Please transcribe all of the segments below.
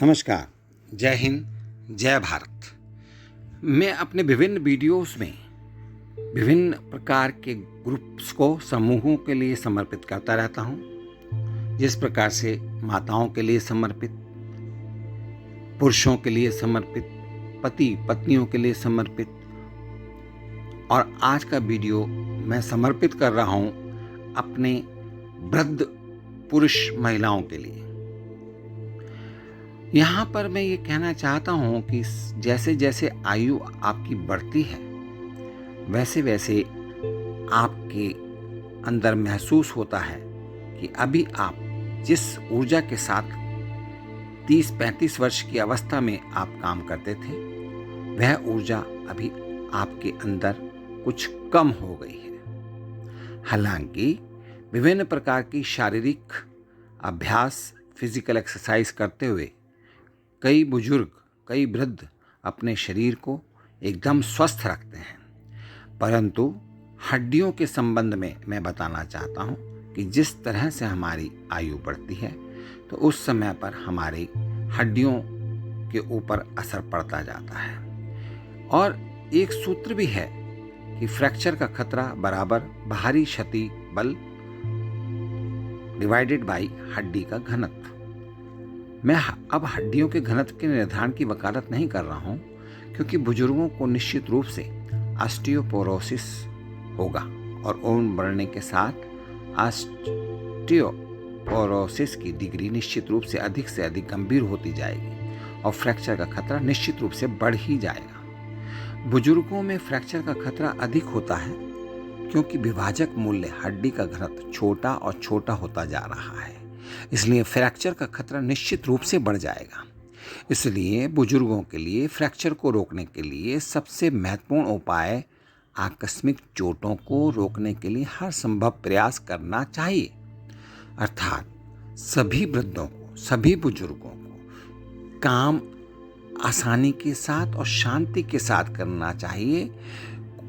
नमस्कार, जय हिंद, जय भारत। मैं अपने विभिन्न वीडियोस में विभिन्न प्रकार के ग्रुप्स को समूहों के लिए समर्पित करता रहता हूँ। जिस प्रकार से माताओं के लिए समर्पित, पुरुषों के लिए समर्पित, पति पत्नियों के लिए समर्पित, और आज का वीडियो मैं समर्पित कर रहा हूँ अपने वृद्ध पुरुष महिलाओं के लिए। यहाँ पर मैं ये कहना चाहता हूँ कि जैसे जैसे आयु आपकी बढ़ती है वैसे वैसे आपके अंदर महसूस होता है कि अभी आप जिस ऊर्जा के साथ 30-35 वर्ष की अवस्था में आप काम करते थे वह ऊर्जा अभी आपके अंदर कुछ कम हो गई है। हालांकि विभिन्न प्रकार की शारीरिक अभ्यास, फिजिकल एक्सरसाइज करते हुए कई बुजुर्ग, कई वृद्ध अपने शरीर को एकदम स्वस्थ रखते हैं, परंतु हड्डियों के संबंध में मैं बताना चाहता हूँ कि जिस तरह से हमारी आयु बढ़ती है तो उस समय पर हमारी हड्डियों के ऊपर असर पड़ता जाता है। और एक सूत्र भी है कि फ्रैक्चर का खतरा बराबर बाहरी क्षति बल डिवाइडेड बाई हड्डी का घनत्व। मैं अब हड्डियों के घनत्व के निर्धारण की वकालत नहीं कर रहा हूं, क्योंकि बुजुर्गों को निश्चित रूप से ऑस्टियोपोरोसिस होगा और उम्र बढ़ने के साथ ऑस्टियोपोरोसिस की डिग्री निश्चित रूप से अधिक गंभीर होती जाएगी और फ्रैक्चर का खतरा निश्चित रूप से बढ़ ही जाएगा। बुजुर्गों में फ्रैक्चर का खतरा अधिक होता है क्योंकि विभाजक मूल्य हड्डी का घनत्व छोटा और छोटा होता जा रहा है, इसलिए फ्रैक्चर का खतरा निश्चित रूप से बढ़ जाएगा। इसलिए बुजुर्गों के लिए फ्रैक्चर को रोकने के लिए सबसे महत्वपूर्ण उपाय आकस्मिक चोटों को रोकने के लिए हर संभव प्रयास करना चाहिए। अर्थात सभी वृद्धों को, सभी बुजुर्गों को काम आसानी के साथ और शांति के साथ करना चाहिए।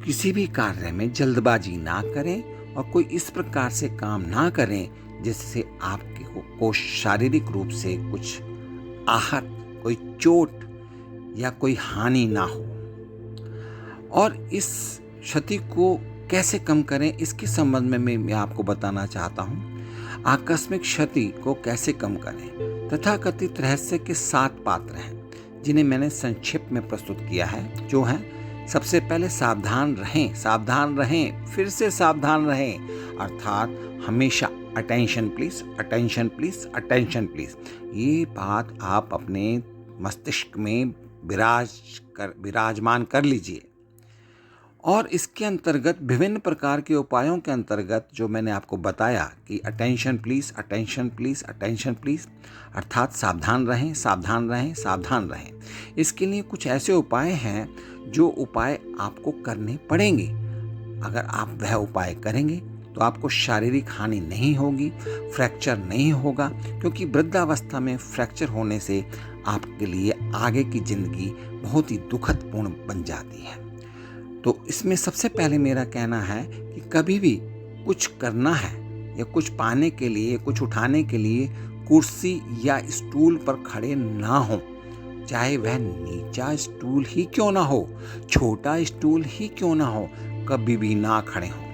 किसी भी कार्य में जल्दबाजी ना करें और कोई इस प्रकार से काम ना करें जिससे आपके को शारीरिक रूप से कुछ आहत, कोई चोट या कोई हानि ना हो। और इस क्षति को कैसे कम करें इसके संबंध में मैं आपको बताना चाहता हूँ। आकस्मिक क्षति को कैसे कम करें, तथाकथित रहस्य के 7 पात्र हैं जिन्हें मैंने संक्षिप्त में प्रस्तुत किया है, जो हैं सबसे पहले सावधान रहें, फिर से सावधान रहें। अर्थात हमेशा attention please, attention please, attention please. ये बात आप अपने मस्तिष्क में विराजमान कर लीजिए। और इसके अंतर्गत विभिन्न प्रकार के उपायों के अंतर्गत जो मैंने आपको बताया कि attention please, attention please, attention please, अर्थात सावधान रहें, सावधान रहें, सावधान रहें। इसके लिए कुछ ऐसे उपाय हैं जो उपाय आपको करने पड़ेंगे। अगर आप वह उपाय करेंगे तो आपको शारीरिक हानि नहीं होगी, फ्रैक्चर नहीं होगा, क्योंकि वृद्धावस्था में फ्रैक्चर होने से आपके लिए आगे की जिंदगी बहुत ही दुखदपूर्ण बन जाती है। तो इसमें सबसे पहले मेरा कहना है कि कभी भी कुछ करना है या कुछ पाने के लिए, कुछ उठाने के लिए कुर्सी या स्टूल पर खड़े ना हो, चाहे वह नीचा स्टूल ही क्यों ना हो, छोटा स्टूल ही क्यों ना हो, कभी भी ना खड़े हों।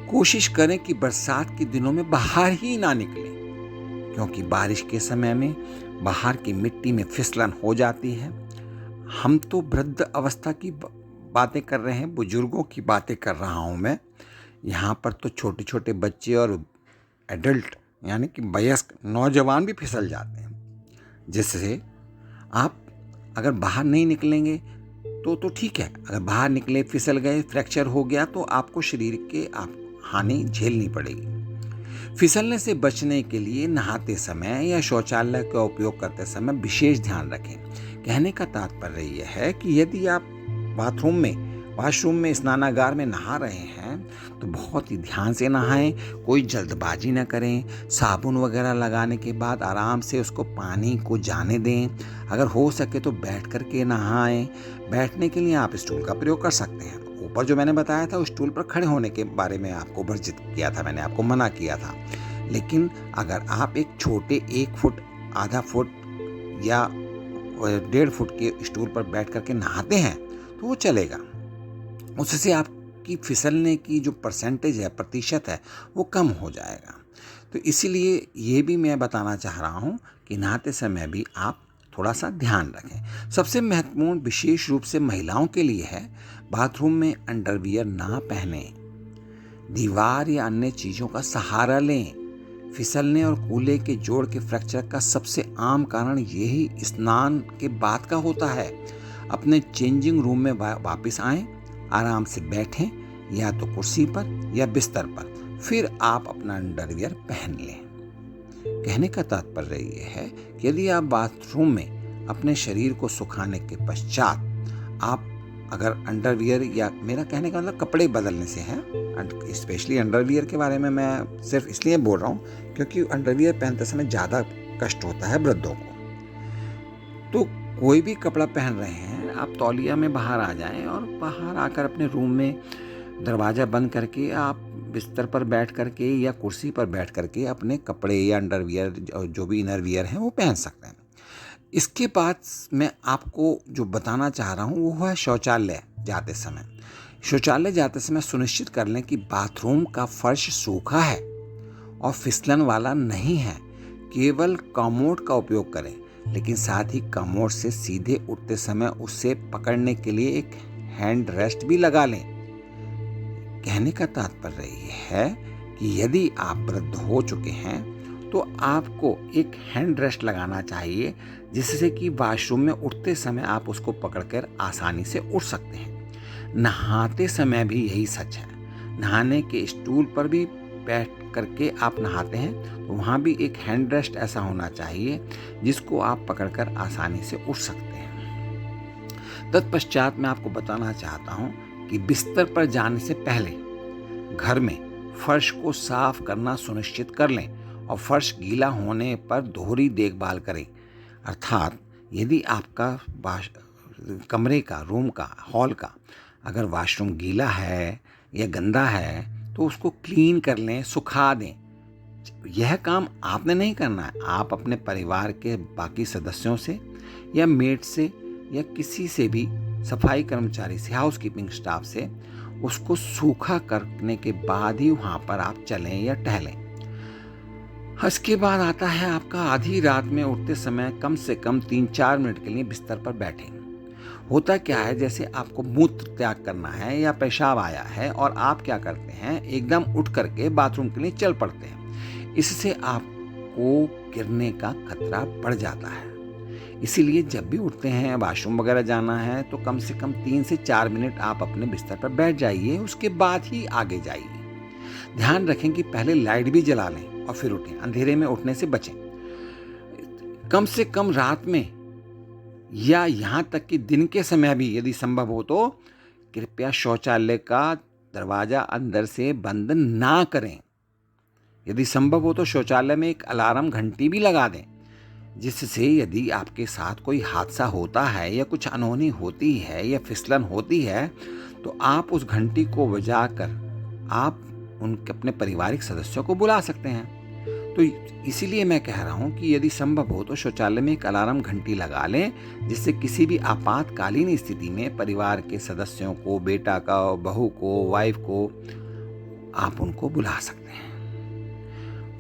कोशिश करें कि बरसात के दिनों में बाहर ही ना निकलें, क्योंकि बारिश के समय में बाहर की मिट्टी में फिसलन हो जाती है। हम तो वृद्ध अवस्था की बातें कर रहे हैं, बुजुर्गों की बातें कर रहा हूं मैं। यहाँ पर तो छोटे छोटे बच्चे और एडल्ट यानी कि वयस्क नौजवान भी फिसल जाते हैं, जिससे आप अगर बाहर नहीं निकलेंगे तो ठीक है। अगर बाहर निकले, फिसल गए, फ्रैक्चर हो गया तो आपको शरीर के हानि झेलनी पड़ेगी। फिसलने से बचने के लिए नहाते समय या शौचालय का उपयोग करते समय विशेष ध्यान रखें। कहने का तात्पर्य यह है कि यदि आप वाशरूम में, स्नानागार में नहा रहे हैं तो बहुत ही ध्यान से नहाएं, कोई जल्दबाजी न करें। साबुन वगैरह लगाने के बाद आराम से उसको पानी को जाने दें। अगर हो सके तो बैठ करके नहाएं। बैठने के लिए आप स्टूल का प्रयोग कर सकते हैं। ऊपर जो मैंने बताया था उस स्टूल पर खड़े होने के बारे में आपको वर्जित किया था, मैंने आपको मना किया था। लेकिन अगर आप एक छोटे 1 फुट, आधा फुट या 1.5 फुट के स्टूल पर बैठ करके नहाते हैं तो वो चलेगा। उससे आपकी फिसलने की जो परसेंटेज है, प्रतिशत है, वो कम हो जाएगा। तो इसीलिए ये भी मैं बताना चाह रहा हूँ कि नहाते समय भी आप थोड़ा सा ध्यान रखें। सबसे महत्वपूर्ण विशेष रूप से महिलाओं के लिए है, बाथरूम में अंडरवियर ना पहने, दीवार या अन्य चीज़ों का सहारा लें। फिसलने और कूल्हे के जोड़ के फ्रैक्चर का सबसे आम कारण यही स्नान के बाद का होता है। अपने चेंजिंग रूम में वापस आएं, आराम से बैठें, या तो कुर्सी पर या बिस्तर पर, फिर आप अपना अंडरवियर पहन लें। कहने का तात्पर्य ये है कि यदि आप बाथरूम में अपने शरीर को सुखाने के पश्चात आप अगर अंडरवियर, या मेरा कहने का मतलब कपड़े बदलने से है, स्पेशली अंडरवियर के बारे में मैं सिर्फ इसलिए बोल रहा हूँ क्योंकि अंडरवियर पहनते समय ज़्यादा कष्ट होता है वृद्धों को। तो कोई भी कपड़ा पहन रहे हैं, आप तौलिया में बाहर आ जाएं और बाहर आकर अपने रूम में दरवाज़ा बंद करके आप बिस्तर पर बैठ करके या कुर्सी पर बैठ करके अपने कपड़े या अंडरवियर, जो भी इनरवियर हैं, वो पहन सकते हैं। इसके बाद मैं आपको जो बताना चाह रहा हूँ वो है शौचालय जाते समय। शौचालय जाते समय सुनिश्चित कर लें कि बाथरूम का फर्श सूखा है और फिसलन वाला नहीं है। केवल कमोड का उपयोग करें, लेकिन साथ ही कमोड से सीधे उठते समय उसे पकड़ने के लिए एक हैंड रेस्ट भी लगा लें। कहने का तात्पर्य यह है कि यदि आप वृद्ध हो चुके हैं तो आपको एक हैंड रेस्ट लगाना चाहिए, जिससे कि वॉशरूम में उठते समय आप उसको पकड़कर आसानी से उठ सकते हैं। नहाते समय भी यही सच है। नहाने के स्टूल पर भी बैठ करके आप नहाते हैं तो वहाँ भी एक हैंड रेस्ट ऐसा होना चाहिए जिसको आप पकड़कर आसानी से उठ सकते हैं। तत्पश्चात मैं आपको बताना चाहता हूँ कि बिस्तर पर जाने से पहले घर में फर्श को साफ करना सुनिश्चित कर लें और फर्श गीला होने पर दोहरी देखभाल करें। अर्थात यदि आपका कमरे का, रूम का, हॉल का अगर वॉशरूम गीला है या गंदा है तो उसको क्लीन कर लें, सुखा दें। यह काम आपने नहीं करना है, आप अपने परिवार के बाकी सदस्यों से या मेड से या किसी से भी, सफाई कर्मचारी से, हाउसकीपिंग स्टाफ से उसको सूखा करने के बाद ही वहाँ पर आप चलें या टहलें। इसके बाद आता है आपका आधी रात में उठते समय कम से कम 3-4 मिनट के लिए बिस्तर पर बैठें। होता क्या है, जैसे आपको मूत्र त्याग करना है या पेशाब आया है और आप क्या करते हैं, एकदम उठ करके बाथरूम के लिए चल पड़ते हैं। इससे आपको गिरने का खतरा बढ़ जाता है। इसीलिए जब भी उठते हैं, वॉशरूम वगैरह जाना है, तो कम से कम 3 से 4 मिनट आप अपने बिस्तर पर बैठ जाइए, उसके बाद ही आगे जाइए। ध्यान रखें कि पहले लाइट भी जला लें और फिर उठें। अंधेरे में उठने से बचें। कम से कम रात में या यहाँ तक कि दिन के समय भी यदि संभव हो तो कृपया शौचालय का दरवाज़ा अंदर से बंद ना करें। यदि संभव हो तो शौचालय में एक अलार्म घंटी भी लगा दें, जिससे यदि आपके साथ कोई हादसा होता है या कुछ अनहोनी होती है या फिसलन होती है तो आप उस घंटी को बजाकर आप उनके अपने पारिवारिक सदस्यों को बुला सकते हैं। तो इसीलिए मैं कह रहा हूँ कि यदि संभव हो तो शौचालय में एक अलार्म घंटी लगा लें, जिससे किसी भी आपातकालीन स्थिति में परिवार के सदस्यों को, बेटा का, बहू को, वाइफ को, आप उनको बुला सकते हैं।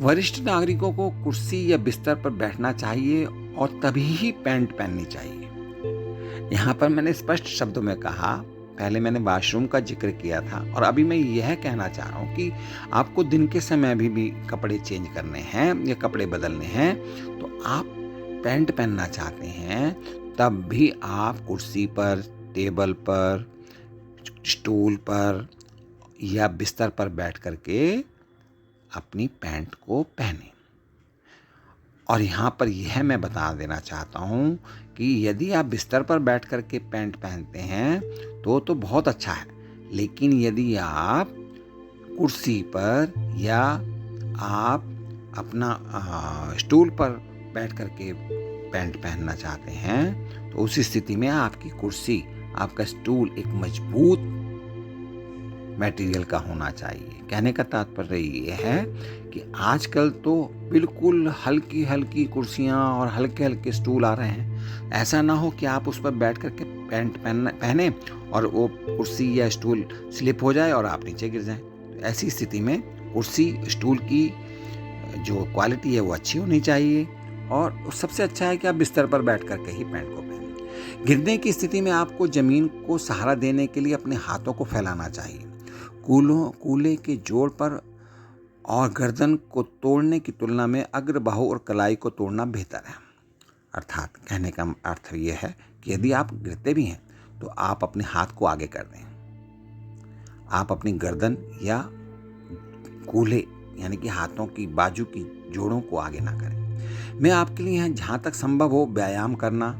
वरिष्ठ नागरिकों को कुर्सी या बिस्तर पर बैठना चाहिए और तभी ही पैंट पहननी चाहिए। यहाँ पर मैंने स्पष्ट शब्दों में कहा, पहले मैंने वॉशरूम का जिक्र किया था और अभी मैं यह कहना चाह रहा हूँ कि आपको दिन के समय भी कपड़े चेंज करने हैं या कपड़े बदलने हैं, तो आप पैंट पहनना चाहते हैं तब भी आप कुर्सी पर, टेबल पर, स्टूल पर या बिस्तर पर बैठ करके अपनी पैंट को पहने। और यहाँ पर यह मैं बता देना चाहता हूँ कि यदि आप बिस्तर पर बैठ कर के पैंट पहनते हैं तो बहुत अच्छा है, लेकिन यदि आप कुर्सी पर या आप अपना स्टूल पर बैठ कर के पैंट पहनना चाहते हैं तो उस स्थिति में आपकी कुर्सी, आपका स्टूल एक मजबूत मटेरियल का होना चाहिए। कहने का तात्पर्य ये है कि आजकल तो बिल्कुल हल्की हल्की कुर्सियाँ और हल्के हल्के स्टूल आ रहे हैं। ऐसा ना हो कि आप उस पर बैठ कर के पैंट पहने और वो कुर्सी या स्टूल स्लिप हो जाए और आप नीचे गिर जाएं। तो ऐसी स्थिति में कुर्सी स्टूल की जो क्वालिटी है वो अच्छी होनी चाहिए, और सबसे अच्छा है कि आप बिस्तर पर बैठ कर के ही पैंट को पहनें। गिरने की स्थिति में आपको जमीन को सहारा देने के लिए अपने हाथों को फैलाना चाहिए। कूल्हे के जोड़ पर और गर्दन को तोड़ने की तुलना में अग्र, बाहु और कलाई को तोड़ना बेहतर है। अर्थात कहने का अर्थ ये है कि यदि आप गिरते भी हैं तो आप अपने हाथ को आगे कर दें। आप अपनी गर्दन या कूल्हे यानी कि हाथों की बाजू की जोड़ों को आगे ना करें। मैं आपके लिए जहाँ तक संभव हो व्यायाम करना,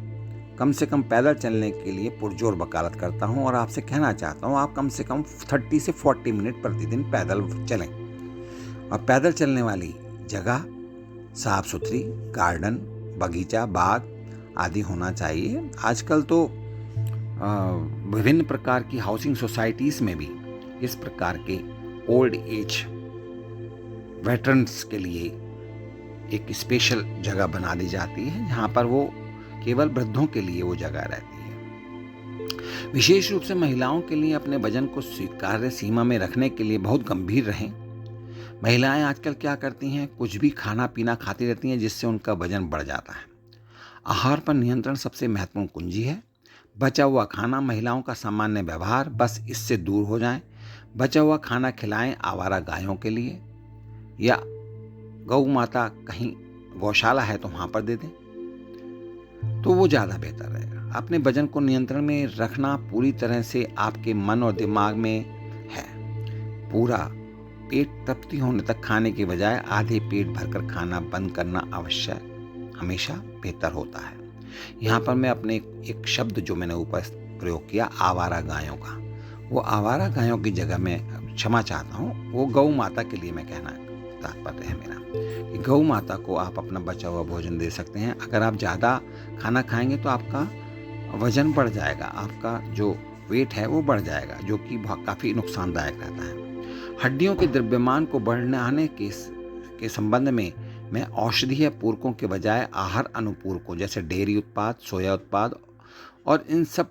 कम से कम पैदल चलने के लिए पुरजोर वकालत करता हूँ, और आपसे कहना चाहता हूँ आप कम से कम 30 से 40 मिनट प्रतिदिन पैदल चलें। और पैदल चलने वाली जगह साफ सुथरी, गार्डन, बगीचा, बाग आदि होना चाहिए। आजकल तो विभिन्न प्रकार की हाउसिंग सोसाइटीज़ में भी इस प्रकार के ओल्ड एज वेटरन्स के लिए एक स्पेशल जगह बना दी जाती है, जहाँ पर वो केवल वृद्धों के लिए वो जगह रहती है। विशेष रूप से महिलाओं के लिए अपने वजन को स्वीकार्य सीमा में रखने के लिए बहुत गंभीर रहें। महिलाएं आजकल क्या करती हैं, कुछ भी खाना पीना खाती रहती हैं जिससे उनका वजन बढ़ जाता है। आहार पर नियंत्रण सबसे महत्वपूर्ण कुंजी है। बचा हुआ खाना महिलाओं का सामान्य व्यवहार, बस इससे दूर हो जाएं। बचा हुआ खाना खिलाएं आवारा गायों के लिए, या गौ माता कहीं गौशाला है तो वहाँ पर दे दें, तो वो ज़्यादा बेहतर रहेगा। अपने वजन को नियंत्रण में रखना पूरी तरह से आपके मन और दिमाग में है। पूरा पेट तृप्ति होने तक खाने के बजाय आधे पेट भरकर खाना बंद करना आवश्यक हमेशा बेहतर होता है। यहाँ पर मैं अपने एक शब्द जो मैंने ऊपर प्रयोग किया आवारा गायों का, वो आवारा गायों की जगह में क्षमा चाहता हूँ, वो गौ माता के लिए मैं कहना तात्पर्य है मेरा कि गौ माता को आप अपना बचा हुआ भोजन दे सकते हैं। अगर आप ज़्यादा खाना खाएंगे तो आपका वजन बढ़ जाएगा, आपका जो वेट है वो बढ़ जाएगा, जो कि काफ़ी नुकसानदायक रहता है। हड्डियों के द्रव्यमान को बढ़ाने के संबंध में मैं औषधीय पूरकों के बजाय आहार अनुपूरकों जैसे डेयरी उत्पाद, सोया उत्पाद और इन सब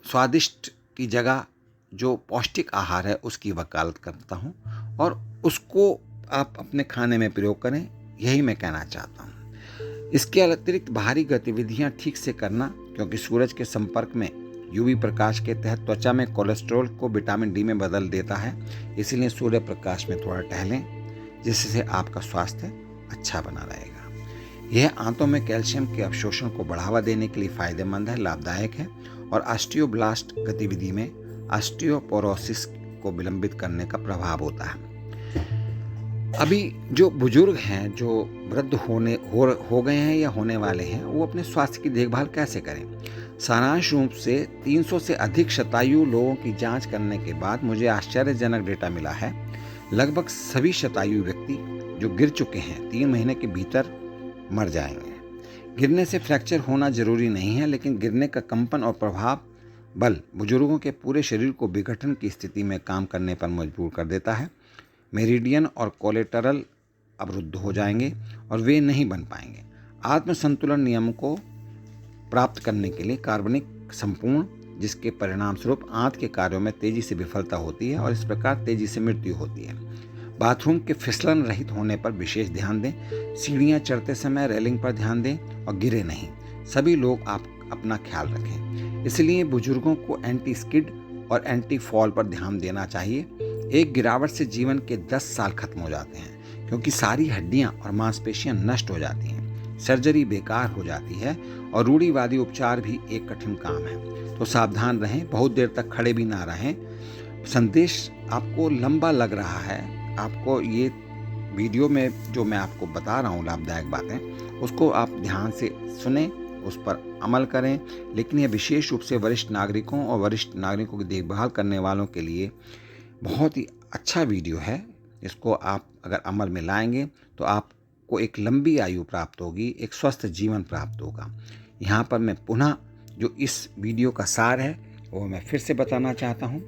स्वादिष्ट की जगह जो पौष्टिक आहार है उसकी वकालत करता हूँ, और उसको आप अपने खाने में प्रयोग करें, यही मैं कहना चाहता हूँ। इसके अतिरिक्त बाहरी गतिविधियाँ ठीक से करना, क्योंकि सूरज के संपर्क में यूवी प्रकाश के तहत त्वचा में कोलेस्ट्रॉल को विटामिन डी में बदल देता है, इसलिए सूर्य प्रकाश में थोड़ा टहलें, जिससे आपका स्वास्थ्य अच्छा बना रहेगा। यह आंतों में कैल्शियम के अवशोषण को बढ़ावा देने के लिए फायदेमंद है, लाभदायक है, और ऑस्टियोब्लास्ट गतिविधि में ऑस्टियोपोरोसिस को विलंबित करने का प्रभाव होता है। अभी जो बुजुर्ग हैं, जो वृद्ध हो गए हैं या होने वाले हैं, वो अपने स्वास्थ्य की देखभाल कैसे करें? सारांश रूप से 300 से अधिक शतायु लोगों की जांच करने के बाद मुझे आश्चर्यजनक डेटा मिला है। लगभग सभी शतायु व्यक्ति जो गिर चुके हैं 3 महीने के भीतर मर जाएंगे। गिरने से फ्रैक्चर होना जरूरी नहीं है, लेकिन गिरने का कंपन और प्रभाव बल बुजुर्गों के पूरे शरीर को विघटन की स्थिति में काम करने पर मजबूर कर देता है। मेरिडियन और कोलेटरल अवरुद्ध हो जाएंगे और वे नहीं बन पाएंगे। आत्म संतुलन नियम को प्राप्त करने के लिए कार्बनिक संपूर्ण, जिसके परिणाम स्वरूप आंत के कार्यों में तेजी से विफलता होती है और इस प्रकार तेजी से मृत्यु होती है। बाथरूम के फिसलन रहित होने पर विशेष ध्यान दें। सीढ़ियाँ चढ़ते समय रेलिंग पर ध्यान दें और गिरे नहीं। सभी लोग आप अपना ख्याल रखें। इसलिए बुजुर्गों को एंटी स्किड और एंटी फॉल पर ध्यान देना चाहिए। एक गिरावट से जीवन के 10 साल खत्म हो जाते हैं, क्योंकि सारी हड्डियां और मांसपेशियां नष्ट हो जाती हैं, सर्जरी बेकार हो जाती है और रूढ़िवादी उपचार भी एक कठिन काम है। तो सावधान रहें, बहुत देर तक खड़े भी ना रहें। संदेश आपको लंबा लग रहा है, आपको ये वीडियो में जो मैं आपको बता रहा हूँ लाभदायक बातें, उसको आप ध्यान से सुने, उस पर अमल करें। लेकिन यह विशेष रूप से वरिष्ठ नागरिकों और वरिष्ठ नागरिकों की देखभाल करने वालों के लिए बहुत ही अच्छा वीडियो है। इसको आप अगर अमल में लाएंगे तो आपको एक लंबी आयु प्राप्त होगी, एक स्वस्थ जीवन प्राप्त होगा। यहाँ पर मैं पुनः जो इस वीडियो का सार है वो मैं फिर से बताना चाहता हूँ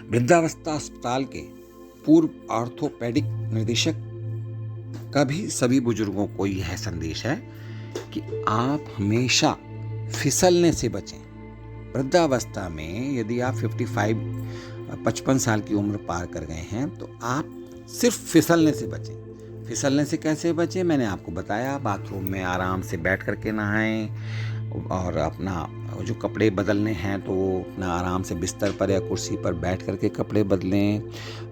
वृद्धावस्था अस्पताल के पूर्व ऑर्थोपेडिक निदेशक का भी सभी बुजुर्गों को यह संदेश है कि आप हमेशा फिसलने से बचें। वृद्धावस्था में यदि आप 55 साल की उम्र पार कर गए हैं तो आप सिर्फ फिसलने से बचें। फिसलने से कैसे बचें मैंने आपको बताया। बाथरूम में आराम से बैठ करके नहाएं और अपना जो कपड़े बदलने हैं तो वो अपना आराम से बिस्तर पर या कुर्सी पर बैठ करके कपड़े बदलें।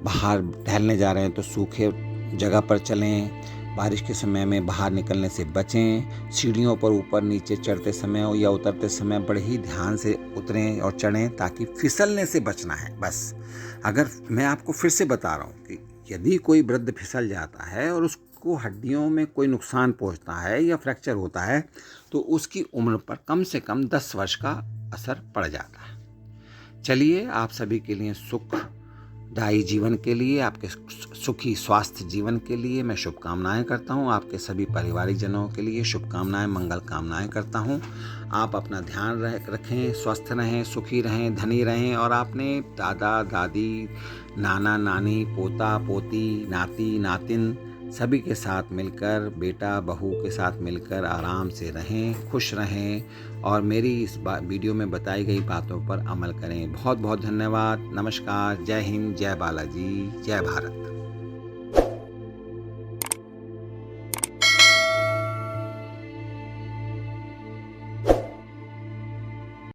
बाहर टहलने जा रहे हैं तो सूखे जगह पर चलें। बारिश के समय में बाहर निकलने से बचें। सीढ़ियों पर ऊपर नीचे चढ़ते समय या उतरते समय बड़े ही ध्यान से उतरें और चढ़ें ताकि फिसलने से बचना है। बस अगर मैं आपको फिर से बता रहा हूँ कि यदि कोई वृद्ध फिसल जाता है और उसको हड्डियों में कोई नुकसान पहुँचता है या फ्रैक्चर होता है तो उसकी उम्र पर कम से कम 10 वर्ष का असर पड़ जाता है। चलिए, आप सभी के लिए सुखदायी जीवन के लिए, आपके सुखी स्वास्थ्य जीवन के लिए मैं शुभकामनाएं करता हूं। आपके सभी पारिवारिक जनों के लिए शुभकामनाएं, मंगल कामनाएं करता हूं। आप अपना ध्यान रखें, स्वस्थ रहें, सुखी रहें, धनी रहें और आपने दादा दादी, नाना नानी, पोता पोती, नाती नातिन सभी के साथ मिलकर, बेटा बहू के साथ मिलकर आराम से रहें, खुश रहें और मेरी इस वीडियो में बताई गई बातों पर अमल करें। बहुत बहुत धन्यवाद। नमस्कार। जय हिंद, जय बालाजी, जय भारत।